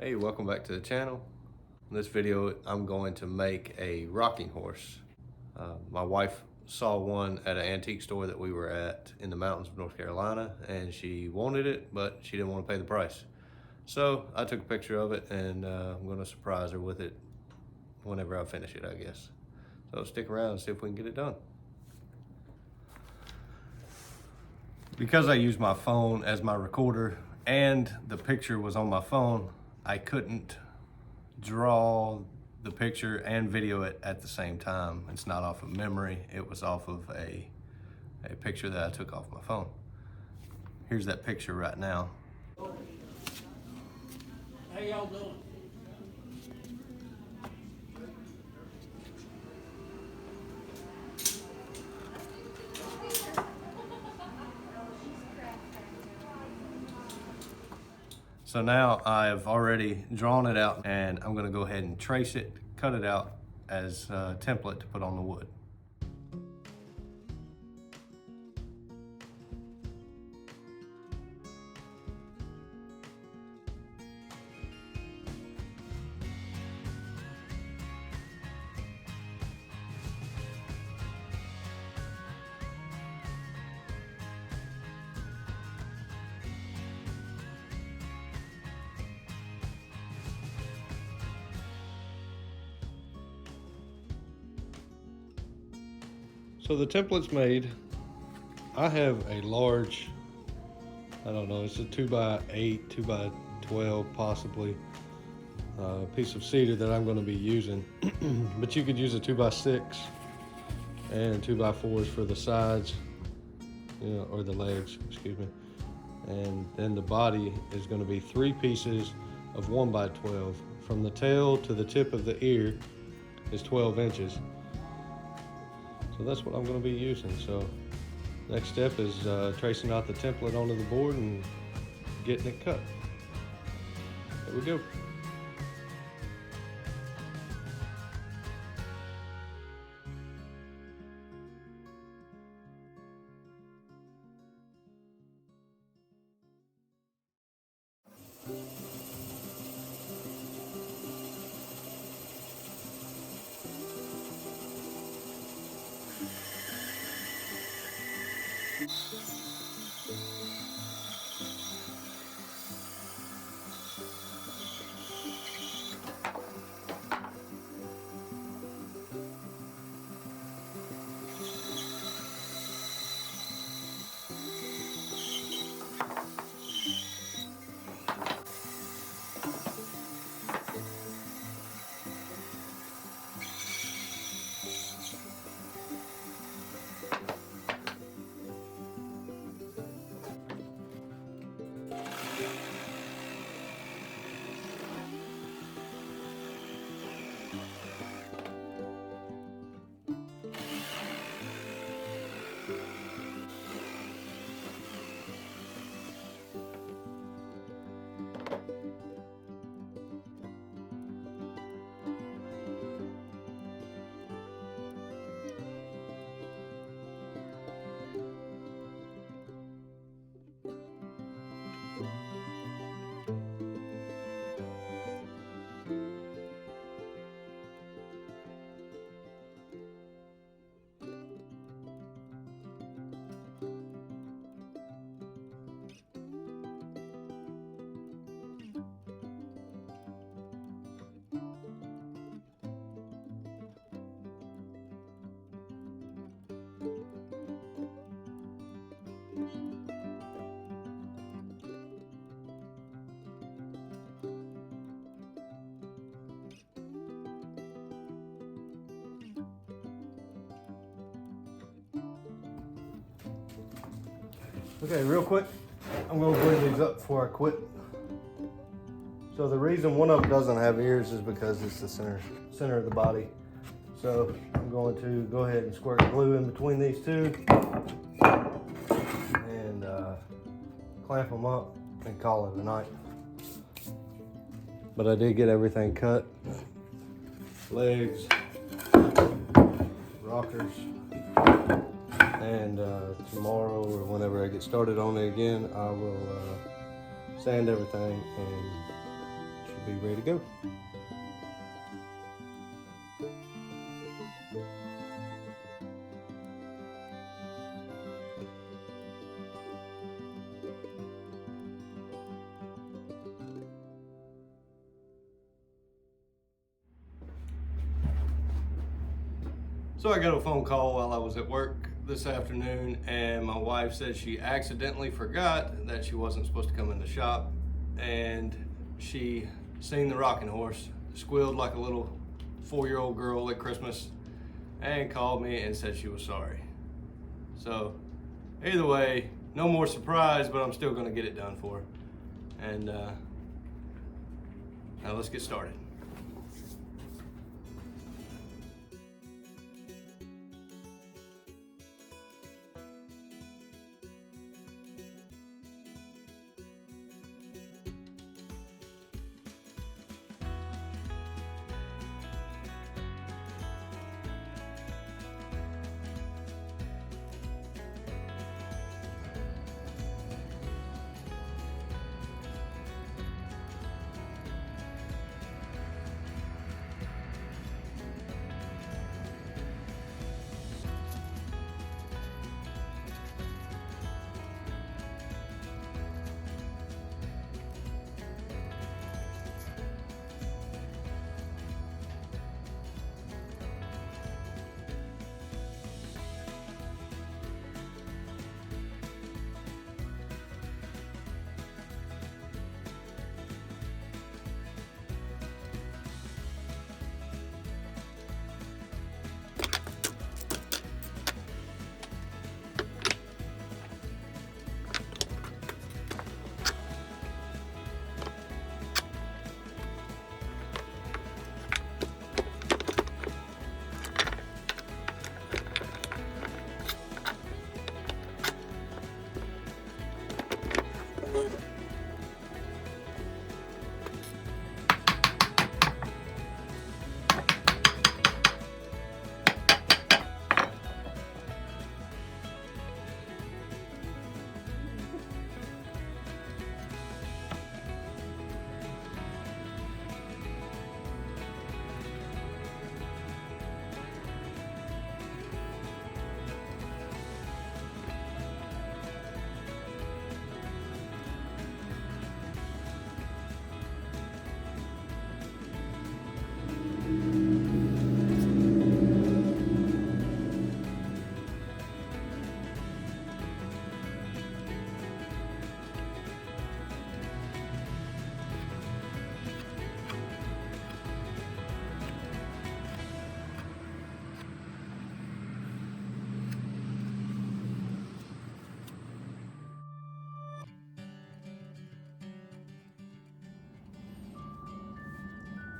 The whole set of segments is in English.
Hey, welcome back to the channel. In this video, I'm going to make a rocking horse. My wife saw one at an antique store that we were at in the mountains of North Carolina, and she wanted it, but she didn't want to pay the price. So I took a picture of it, and I'm going to surprise her with it whenever I finish it, I guess. So stick around and see if we can get it done. Because I use my phone as my recorder and the picture was on my phone, I couldn't draw the picture and video it at the same time. It's not off of memory. It was off of a picture that I took off my phone. Here's that picture right now. How y'all doing? So now I've already drawn it out, and I'm gonna go ahead and trace it, cut it out as a template to put on the wood. So the template's made. I have a large, I don't know, it's a 2x8, 2x12 possibly, piece of cedar that I'm going to be using. But you could use a 2x6 and 2x4s for the sides, or the legs, excuse me. And then the body is going to be 3 pieces of 1x12. From the tail to the tip of the ear is 12 inches. So that's what I'm going to be using. So next step is tracing out the template onto the board and getting it cut. There we go. Okay, real quick, I'm going to glue these up before I quit. So the reason one of them doesn't have ears is because it's the center of the body. So I'm going to go ahead and squirt glue in between these two and clamp them up and call it a night. But I did get everything cut. Legs, rockers, and tomorrow or whenever I get started on it again, I will sand everything and be ready to go. So I got a phone call while I was at work this afternoon, and my wife said she accidentally forgot that she wasn't supposed to come in the shop, and she seen the rocking horse, squealed like a little 4-year-old girl at Christmas, and called me and said she was sorry. So either way, no more surprise, but I'm still gonna get it done for her. And now let's get started.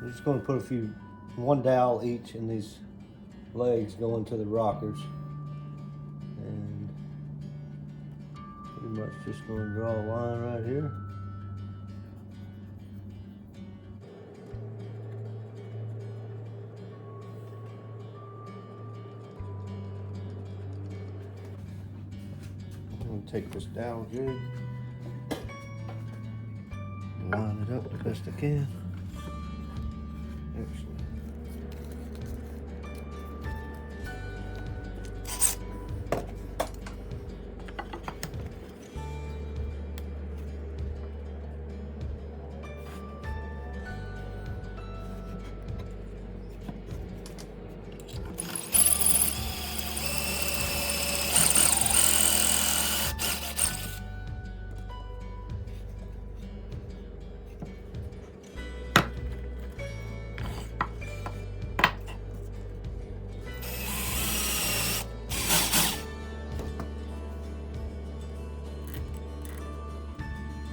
I'm just going to put one dowel each in these legs going to the rockers, and pretty much just going to draw a line right here. I'm going to take this dowel jig, line it up the best I can. Excellent.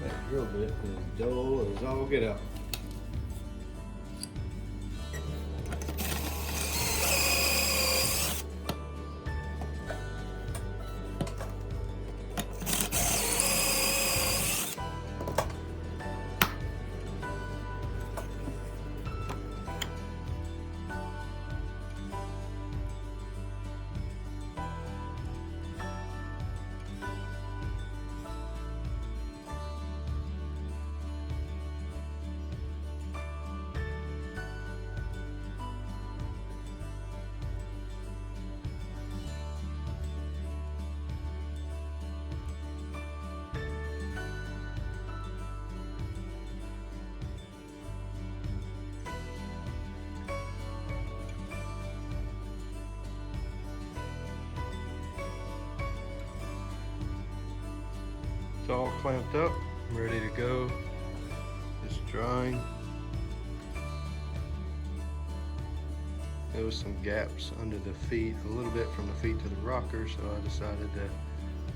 That drill bit is dull as all get out. clamped up, ready to go. It's drying. There was some gaps under the feet, a little bit from the feet to the rocker, so I decided to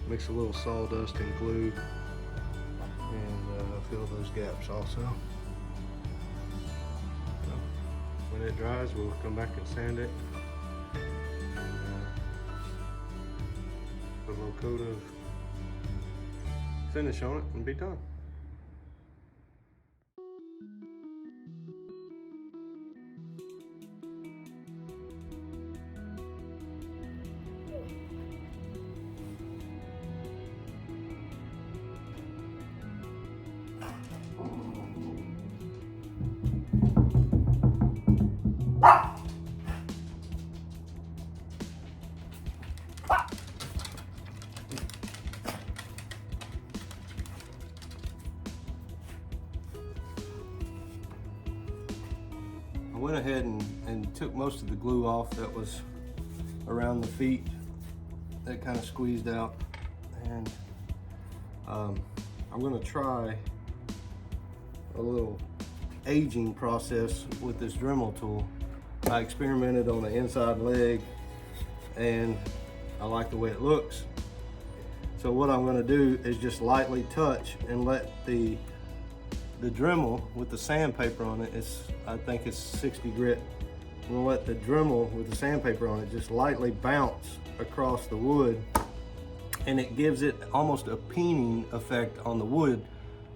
mix a little sawdust and glue and fill those gaps also. So when it dries, we'll come back and sand it. Put a little coat of finish on it and be done. I went ahead and took most of the glue off that was around the feet that kind of squeezed out, and I'm going to try a little aging process with this Dremel tool. I experimented on the inside leg and I like the way it looks. So what I'm going to do is just lightly touch and let the Dremel with the sandpaper on it, I think it's 60 grit. I'm gonna let the Dremel with the sandpaper on it just lightly bounce across the wood, and it gives it almost a peening effect on the wood,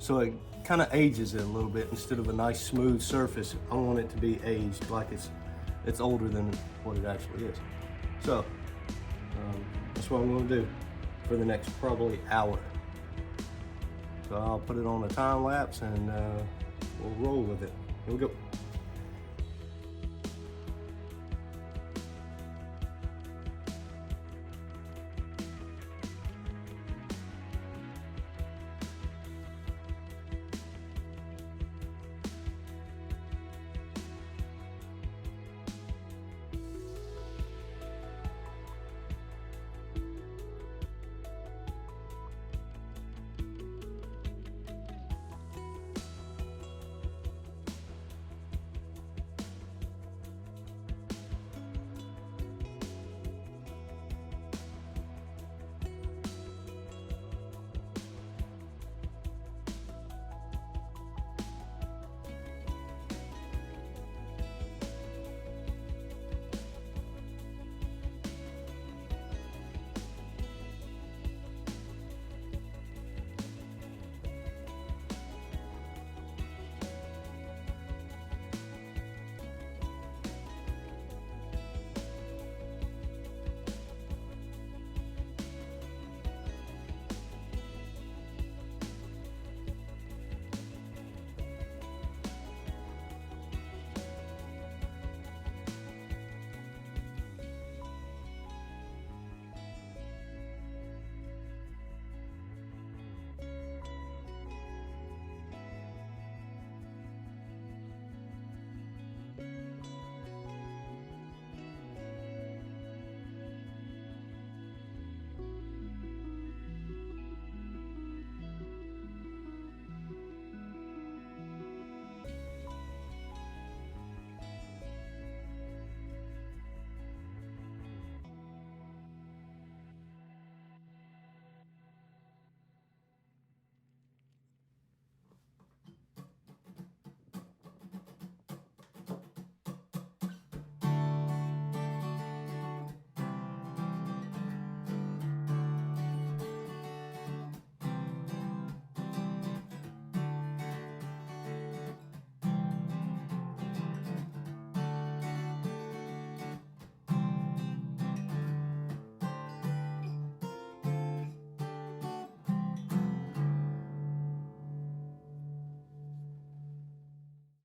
so it kind of ages it a little bit. Instead of a nice smooth surface, I want it to be aged like it's older than what it actually is. So that's what I'm gonna do for the next probably hour. So I'll put it on a time lapse and we'll roll with it. Here we go.